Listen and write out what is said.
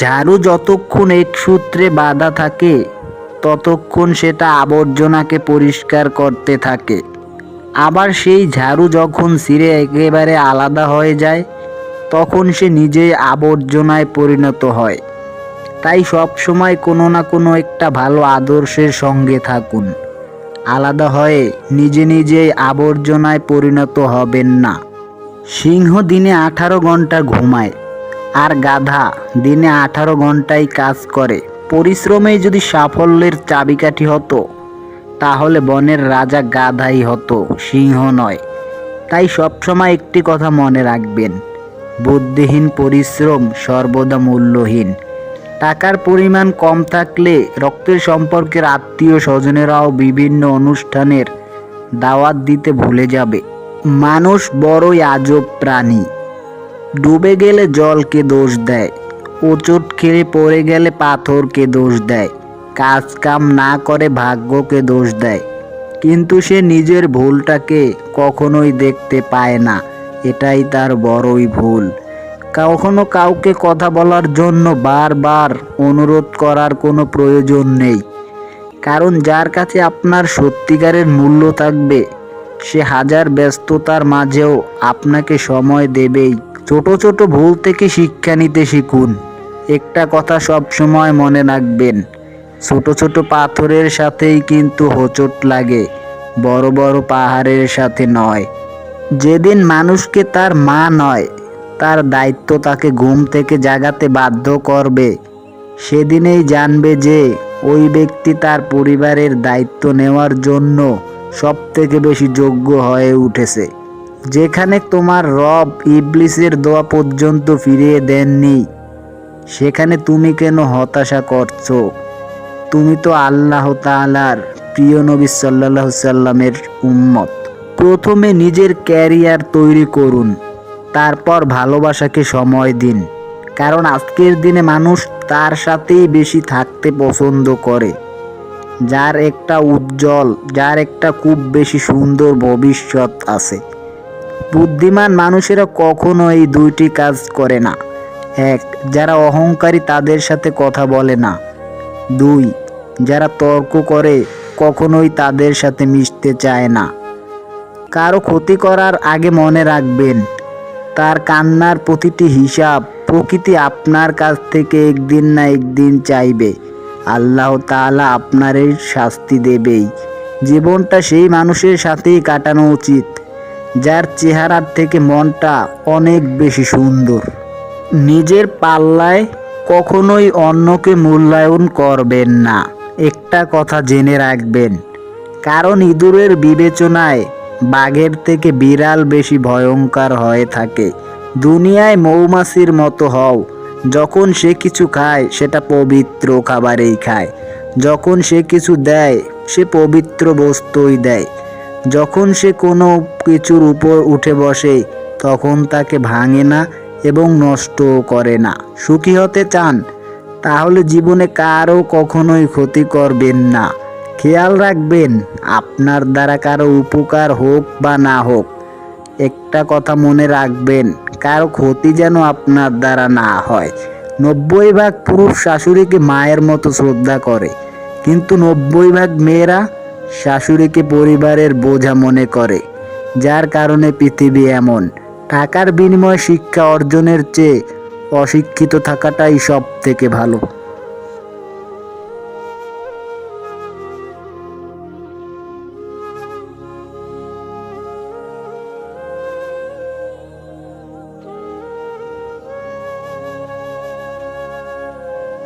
ঝাড়ু যতক্ষণ এক সূত্রে বাঁধা থাকে ততক্ষণ সেটা আবর্জনাকে পরিষ্কার করতে থাকে। আবার সেই ঝাড়ু যখন ছিঁড়ে একেবারে আলাদা হয়ে যায় তখন সে নিজেই আবর্জনায় পরিণত হয়। তাই সবসময় কোনো না কোনো একটা ভালো আদর্শের সঙ্গে থাকুন। আলাদা হয়ে নিজে নিজেই আবর্জনায় পরিণত হবেন না। সিংহ দিনে 18 ঘন্টা ঘুমায়, আর গাধা দিনে 18 ঘন্টাই কাজ করে। পরিশ্রমেই যদি সাফল্যের চাবিকাঠি হতো তাহলে বনের রাজা গাধাই হতো, সিংহ নয়। তাই সবসময় একটি কথা মনে রাখবেন, বুদ্ধিহীন পরিশ্রম সর্বদা মূল্যহীন। টাকার পরিমাণ কম থাকলে রক্তের সম্পর্কের আত্মীয় স্বজনেরাও বিভিন্ন অনুষ্ঠানের দাওয়াত দিতে ভুলে যাবে। মানুষ বড়ই আজব প্রাণী। ডুবে গেলে জলকে দোষ দেয়, হোঁচট খেয়ে পড়ে গেলে পাথরকে দোষ দেয়, কাজ কাম না করে ভাগ্যকে দোষ দেয়। কিন্তু সে নিজের ভুলটাকে কখনোই দেখতে পায় না, এটাই তার বড়ই ভুল। কখনো কাউকে কথা বলার জন্য বারবার অনুরোধ করার কোনো প্রয়োজন নেই, কারণ যার কাছে আপনার সত্যিকারের মূল্য থাকবে সে হাজার ব্যস্ততার মাঝেও আপনাকে সময় দেবেই। ছোট ছোট ভুল থেকে শিক্ষা নিতে শিখুন। একটা কথা সব সময় মনে রাখবেন, ছোট ছোট পাথরের সাথেই কিন্তু হোঁচট লাগে, বড় বড় পাহাড়ের সাথে নয়। যেদিন মানুষকে তার মা নয়, তার দায়িত্ব তাকে ঘুম থেকে জাগাতে বাধ্য করবে, সেদিনেই জানবে যে ওই ব্যক্তি তার পরিবারের দায়িত্ব নেওয়ার জন্য সবথেকে বেশি যোগ্য হয়ে উঠেছে। যেখানে তোমার রব ইবলিসের দোয়া পর্যন্ত ফিরিয়ে দেননি, সেখানে তুমি কেন হতাশা করছো? তুমি তো আল্লাহ তাআলার প্রিয় নবী সাল্লাল্লাহু আলাইহি সাল্লামের উম্মত। প্রথমে নিজের ক্যারিয়ার তৈরি করুন, তারপর ভালোবাসাকে সময় দিন। কারণ আজকের দিনে মানুষ তার সাথেই বেশি থাকতে পছন্দ করে যার একটা উজ্জ্বল, যার একটা খুব বেশি সুন্দর ভবিষ্যৎ আছে। বুদ্ধিমান মানুষেরা কখনো এই দুইটি কাজ করে না। 1, যারা অহংকারী তাদের সাথে কথা বলে না। 2, যারা তর্ক করে কখনোই তাদের সাথে মিশতে চায় না। কারো ক্ষতি করার আগে মনে রাখবেন, তার কান্নার প্রতিটি হিসাব প্রকৃতি আপনার কাছ থেকে একদিন না একদিন চাইবে। আল্লাহ তাআলা আপনার এই শাস্তি দেবেই। জীবনটা সেই মানুষের সাথেই কাটানো উচিত যার চেহারার থেকে মনটা অনেক বেশি সুন্দর। নিজের পাল্লায় কখনোই অন্যকে মূল্যায়ন করবেন না। একটা কথা জেনে রাখবেন, কারণ ইঁদুরের বিবেচনায় বাঘের থেকে বিড়াল বেশি ভয়ঙ্কর হয়ে থাকে। দুনিয়ায় মৌমাছির মতো হও, যখন সে কিছু খায় সেটা পবিত্র খাবারেই খায়। যখন সে কিছু দেয় সে পবিত্র বস্তুই দেয়। যখন সে কোনো কিছুর উপর উঠে বসে তখন তাকে ভাঙে না এবং নষ্টও করে না। সুখী হতে চান তাহলে জীবনে কারো কখনোই ক্ষতি করবেন না। খেয়াল রাখবেন, আপনার দ্বারা কারো উপকার হোক বা না হোক, একটা কথা মনে রাখবেন, কারো ক্ষতি যেন আপনার দ্বারা না হয়। 90% পুরুষ শাশুড়িকে মায়ের মতো শ্রদ্ধা করে, কিন্তু 90% মেয়েরা শাশুড়িকে পরিবারের বোঝা মনে করে। যার কারণে পৃথিবী এমন। টাকার বিনিময়ে শিক্ষা অর্জনের চেয়ে অশিক্ষিত থাকাটাই সব থেকে ভালো।